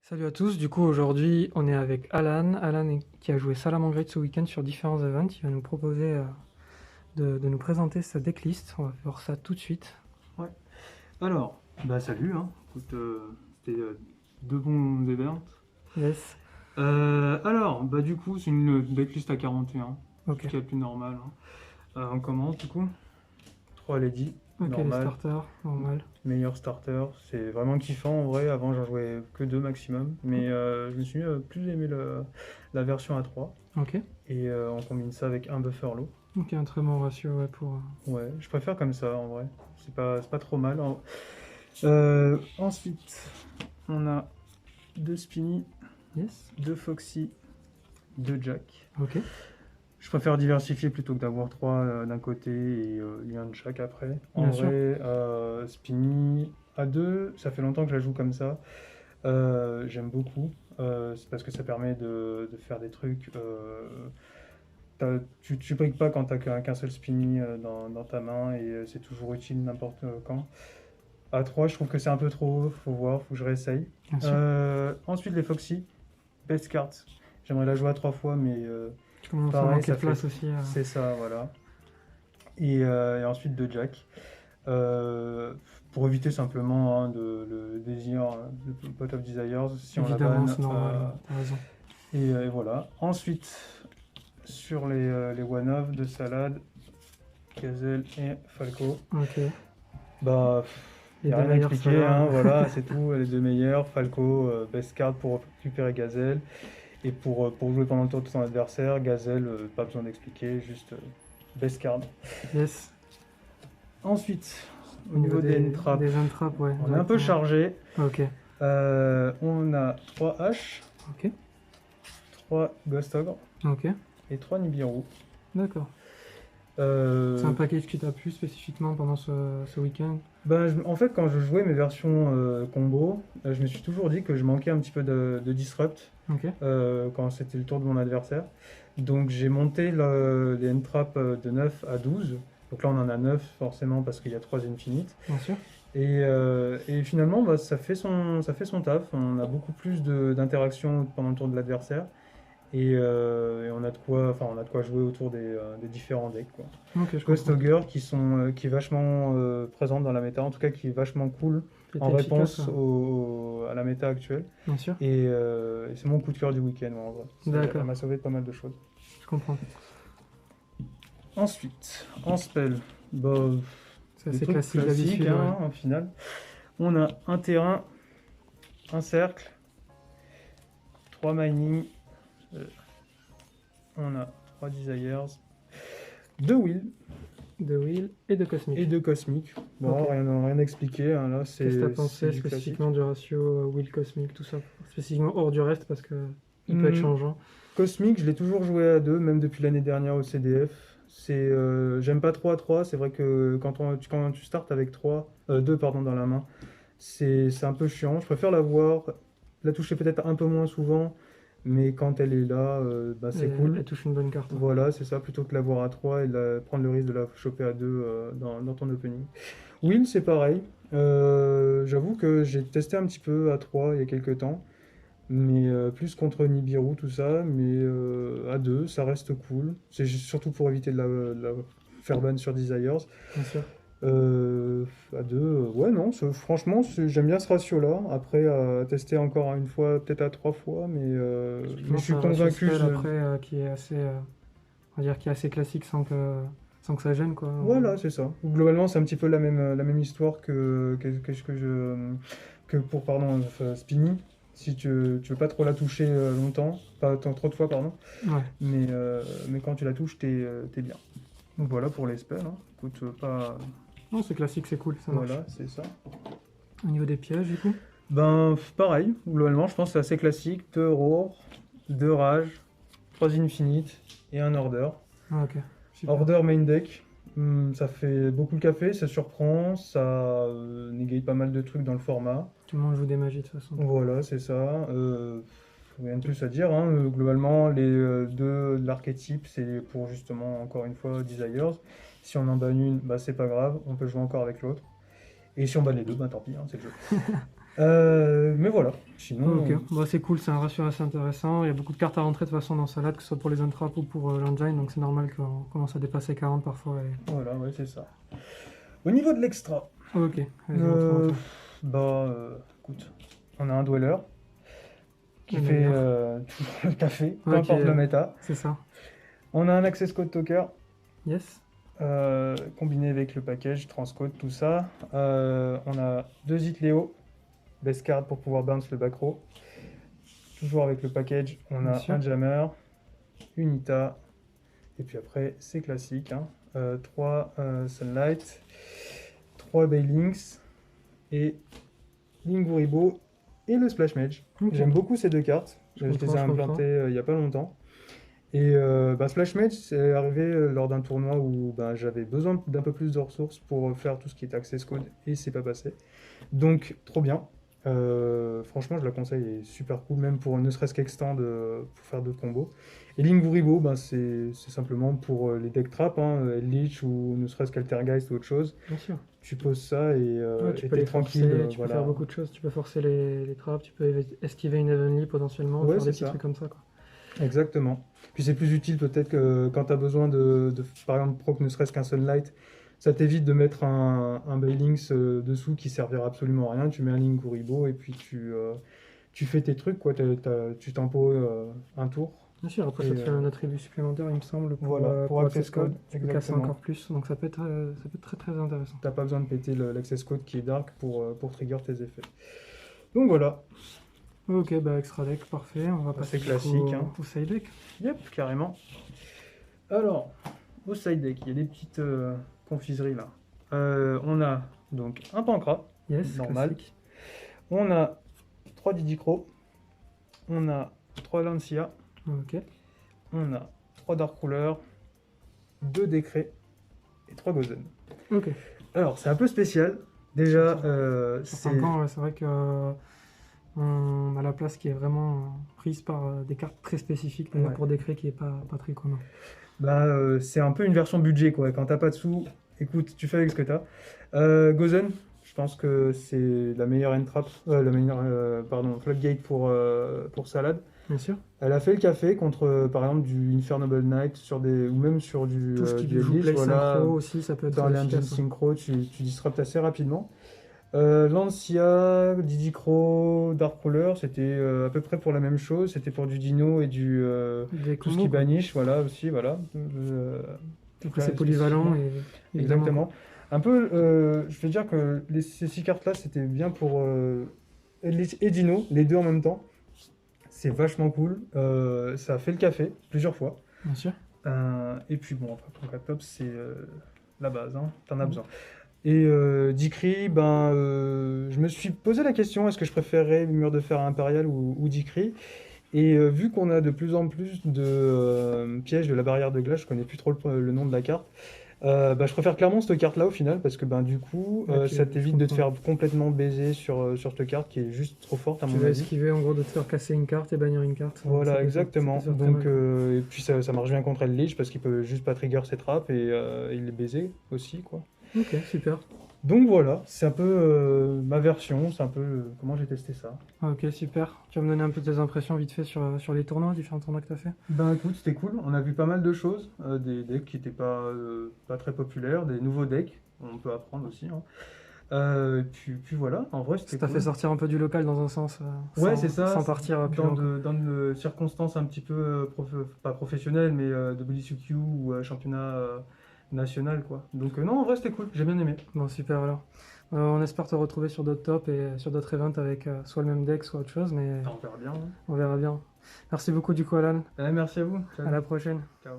Salut à tous, du coup aujourd'hui on est avec Alan qui a joué Salamangreat ce week-end sur différents events. Il va nous proposer de nous présenter sa decklist. On va voir ça tout de suite. Ouais. Alors, salut, hein. Écoute, c'était deux bons events. Yes, Alors, du coup, c'est une decklist à 41, ok. ce qui est le plus normal, hein. On commence du coup. 3 Lady, Ok, les normal. starters, normal. Meilleur starter, c'est vraiment kiffant en vrai. Avant, j'en jouais que 2 maximum, mais je me suis plus aimé la version A3. Ok, Et on combine ça avec un Bufferlo. ok, un très bon ratio ouais, pour... Ouais, je préfère comme ça en vrai. C'est pas trop mal. Ensuite, on a 2 Spinny, Yes, 2 Foxy, 2 Jack. ok, Je préfère diversifier plutôt que d'avoir 3 d'un côté et un de chaque après. En bien sûr. vrai, Spinny à 2, ça fait longtemps que je la joue comme ça. J'aime beaucoup. C'est parce que ça permet de faire des trucs. Tu briques pas quand t'as qu'un seul Spinny dans ta main et c'est toujours utile n'importe quand. À 3, je trouve que c'est un peu trop haut, faut voir, faut que je réessaye. Bien sûr. Ensuite, les Foxy, best cards. J'aimerais la jouer à 3 fois, mais Tu commences à pareil, manquer ça de fait. place aussi. C'est ça, voilà. Et ensuite, de Jack. Pour éviter simplement le désir, le Pot of Desires, si on la Évidemment, banne. c'est normal, t'as raison. Et voilà. Ensuite, sur les one-off de Salade, Gazelle et Falco. Ok, Bah, les y a deux rien à meilleurs expliquer, ceux-là. hein, voilà, c'est tout. Les deux meilleurs. Falco, best card pour récupérer Gazelle. Et pour jouer pendant le tour de son adversaire, Gazelle, pas besoin d'expliquer, juste best card. Yes, Ensuite, au niveau des entraps, des entraps, ouais. on est un peu directement. chargé. Ok, On a 3 H, ok, 3 Ghost Ogre ok, et 3 Nibiru. d'accord. Euh, C'est un package qui t'a plu spécifiquement pendant ce week-end? En fait, quand je jouais mes versions combo, je me suis toujours dit que je manquais un petit peu de disrupt Ok, quand c'était le tour de mon adversaire. Donc j'ai monté les entraps de 9 à 12. Donc là on en a 9 forcément parce qu'il y a 3 infinites. bien sûr. Et finalement ça fait son taf. On a beaucoup plus d'interactions pendant le tour de l'adversaire. Et on a de quoi jouer autour des différents decks, quoi. Ok, je Ghost comprends. Ogre qui est vachement présente dans la méta, en tout cas qui est vachement cool en C'était efficace, réponse à la méta actuelle. bien sûr. Et c'est mon coup de cœur du week-end, moi, en vrai. D'accord. Ça m'a sauvé de pas mal de choses. Je comprends. Ensuite, en spell, C'est des assez trucs classique classiques, d'habitude. hein, Ouais. en finale. On a un terrain, un cercle, 3 mining, on a 3 desires, 2 will De Wheel et de Cosmic. et 2 cosmiques. Bon, Ok. rien à expliquer, hein, là, Qu'est-ce que t'as pensé du spécifiquement du ratio Wheel Cosmic, tout ça? Spécifiquement hors du reste parce que il peut classique. être changeant. Cosmic, je l'ai toujours joué à 2, même depuis l'année dernière au CDF. J'aime pas trop à 3, c'est vrai que quand tu startes avec 2 pardon, dans la main, c'est un peu chiant. Je préfère la toucher peut-être un peu moins souvent, mais quand elle est là, c'est cool. Elle touche une bonne carte. Voilà, c'est ça, plutôt que l'avoir à 3 et prendre le risque de la choper à 2 dans ton opening. Will, c'est pareil. J'avoue que j'ai testé un petit peu à 3 il y a quelques temps, mais plus contre Nibiru, tout ça, mais à 2 ça reste cool. C'est surtout pour éviter de la faire ban sur Desires. Bien sûr. À 2 ouais, non, franchement, j'aime bien ce ratio-là. Après, à tester encore une fois, peut-être à 3 fois, mais je suis C'est un ratio convaincu. spell après qui est assez, on va dire, qui est assez classique sans que ça gêne quoi. Voilà, c'est ça. Globalement, c'est un petit peu la même histoire que pour Spinny. Si tu veux pas trop la toucher longtemps, pas trop de fois, pardon, Ouais. mais quand tu la touches, t'es bien. Donc voilà pour les spells, hein. Écoute, pas. Non, c'est classique, c'est cool, ça marche. Voilà, c'est ça. Au niveau des pièges, du coup? Pareil, globalement, je pense que c'est assez classique. 2 Aurore, 2 Rage, 3 Infinite et un Order. Ah, ok. Super. Order main deck, ça fait beaucoup de café, ça surprend, ça négate pas mal de trucs dans le format. Tout le monde joue des magies de toute façon. Voilà, c'est ça. Rien de plus à dire, hein. Globalement, les deux de l'archétype, c'est pour justement, encore une fois, Desires. Si on en banne une, c'est pas grave, on peut jouer encore avec l'autre. Et si on bat les deux, ben tant pis, hein, c'est le jeu. Mais voilà, sinon... Ok, bah, c'est cool, c'est un ratio assez intéressant. Il y a beaucoup de cartes à rentrer de toute façon dans Salad, que ce soit pour les untraps ou pour l'engine, donc c'est normal qu'on commence à dépasser 40 parfois. Voilà, ouais, c'est ça. Au niveau de l'extra, Ok, vas-y, montre-moi tout. écoute, on a un dweller qui Le fait meilleur. tout le café, peu Ok, importe le méta. c'est ça. On a un access code talker Yes. combiné avec le package, transcode, tout ça. On a 2 Itléo, best card pour pouvoir bounce le back row. Toujours avec le package, on Bien a sûr. un jammer, une Ita, et puis après c'est classique, hein. 3 Sunlight, 3 Baylinks, et Linguribo et le Splash Mage. Ok. J'aime beaucoup ces deux cartes, je les ai comprends. implantées il n'y a pas longtemps. Et Splash Mage, c'est arrivé lors d'un tournoi où j'avais besoin d'un peu plus de ressources pour faire tout ce qui est access code, et c'est pas passé. Donc, trop bien. Franchement, je la conseille, elle est super cool, même pour ne serait-ce qu'extend pour faire d'autres combos. Et Linguribo, c'est simplement pour les deck trap, hein, Leech ou ne serait-ce qu'Altergeist ou autre chose. Bien sûr. Tu poses ça et Ouais, tu peux t'es les tranquille. forcer, tu peux Voilà. faire beaucoup de choses. Tu peux forcer les trappes, tu peux esquiver une Heavenly potentiellement, Ouais, faire des c'est petits ça. trucs comme ça, quoi. Exactement. Puis c'est plus utile peut-être que quand tu as besoin par exemple, proc ne serait-ce qu'un Sunlight, ça t'évite de mettre un Baylinks dessous qui servira absolument à rien. Tu mets un Linguribo et puis tu fais tes trucs, quoi. Tu tempos un tour. Bien sûr, après Et, ça te fait un attribut supplémentaire, il me semble, voilà, pour Access Code, Tu peux casser exactement. encore plus, donc ça peut être très très intéressant. T'as pas besoin de péter l'Access Code qui est dark pour trigger tes effets. Donc voilà, Ok, bah extra deck, parfait. On va passer du coup classique, hein. au side deck. Yep, carrément. Alors, au side deck, il y a des petites confiseries là. On a donc un Pancra, Yes, normal. classique. On a 3 Didicro, on a 3 Lancia, Ok. on a 3 Dark Ruler, 2 Décrets et 3 Gozen. Ok. Alors, c'est un peu spécial. Déjà, Sur c'est 5 ans, ouais, c'est vrai que on a la place qui est vraiment prise par des cartes très spécifiques, d'ailleurs Ouais. pour décret qui est pas très commun. c'est un peu une version budget, quoi. Quand t'as pas de sous, écoute, tu fais avec ce que t'as. Gozen, je pense que c'est la meilleure entrap, floodgate pour Salad. Bien sûr. Elle a fait le café contre, par exemple, du Infernable Knight ou même sur du Tout ce qui du joue Eldritch, play voilà. synchro aussi, ça peut être Dans l'engine efficace. synchro, tu disruptes assez rapidement. Lancia, Didicro, Dark Ruler, c'était à peu près pour la même chose. C'était pour du Dino et Des tout ce combos, qui quoi. banish, voilà aussi, voilà. Après, c'est polyvalent et évidemment, Exactement. Un peu, je vais dire que ces 6 cartes-là, c'était bien pour Eldritch et Dino, les deux en même temps. C'est vachement cool. Ça a fait le café plusieurs fois. bien sûr. Et puis bon, après, pour Top, c'est la base, hein. T'en as besoin. Et Dikri, je me suis posé la question, est-ce que je préférerais Mur de Fer Impérial ou Dikri? Et vu qu'on a de plus en plus de pièges de la barrière de glace, je connais plus trop le nom de la carte, je préfère clairement cette carte-là au final, parce que du coup, Ok, ça je t'évite de te comprends. faire complètement baiser sur cette carte qui est juste trop forte à Tu mon vas avis. esquiver en gros de te faire casser une carte et bannir une carte. Ça Voilà, peut faire exactement. très Donc, mal. et puis ça marche bien contre le Lich parce qu'il peut juste pas trigger ses trappes et il les baiser aussi, quoi. Ok, super. Donc voilà, c'est un peu ma version, c'est un peu comment j'ai testé ça. Ok, super. Tu vas me donner un peu tes impressions vite fait sur les tournois, différents tournois que tu as fait? Écoute, c'était cool, on a vu pas mal de choses, des decks qui n'étaient pas très populaires, des nouveaux decks, on peut apprendre aussi, hein. Puis voilà, en vrai Ça c'était t'a cool. fait sortir un peu du local dans un sens, Ouais, sans, c'est ça, sans partir plus dans loin, quoi. dans de circonstances un petit peu, pas professionnelles, mais de WCQ ou championnat national, quoi. Donc non, en vrai c'était cool, j'ai bien aimé. Bon, super alors. On espère te retrouver sur d'autres tops et sur d'autres events avec soit le même deck, soit autre chose, mais On verra bien, hein. on verra bien. Merci beaucoup du coup, Alan. Merci à vous. Ciao. À la prochaine. Ciao.